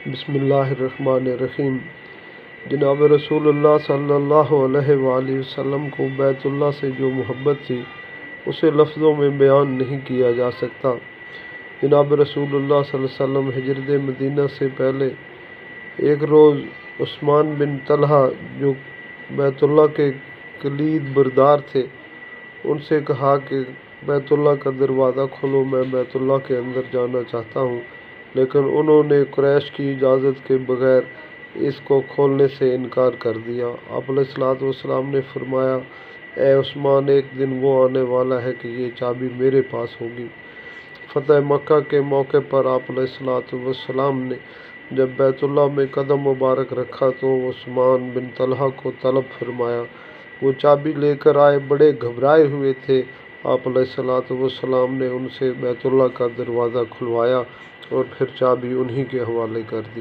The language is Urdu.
بسم اللہ الرحمن الرحیم۔ جناب رسول اللہ صلی اللہ علیہ وآلہ وسلم کو بیت اللہ سے جو محبت تھی اسے لفظوں میں بیان نہیں کیا جا سکتا۔ جناب رسول اللہ صلی اللہ علیہ وسلم ہجرت مدینہ سے پہلے ایک روز عثمان بن طلحہ جو بیت اللہ کے کلید بردار تھے ان سے کہا کہ بیت اللہ کا دروازہ کھولو، میں بیت اللہ کے اندر جانا چاہتا ہوں، لیکن انہوں نے قریش کی اجازت کے بغیر اس کو کھولنے سے انکار کر دیا۔ آپ علیہ الصلوۃ والسلام نے فرمایا، اے عثمان، ایک دن وہ آنے والا ہے کہ یہ چابی میرے پاس ہوگی۔ فتح مکہ کے موقع پر آپ علیہ الصلوۃ والسلام نے جب بیت اللہ میں قدم مبارک رکھا تو عثمان بن طلحہ کو طلب فرمایا۔ وہ چابی لے کر آئے، بڑے گھبرائے ہوئے تھے۔ آپ علیہ الصلوۃ والسلام نے ان سے بیت اللہ کا دروازہ کھلوایا اور پھر چابی انہی کے حوالے کر دی۔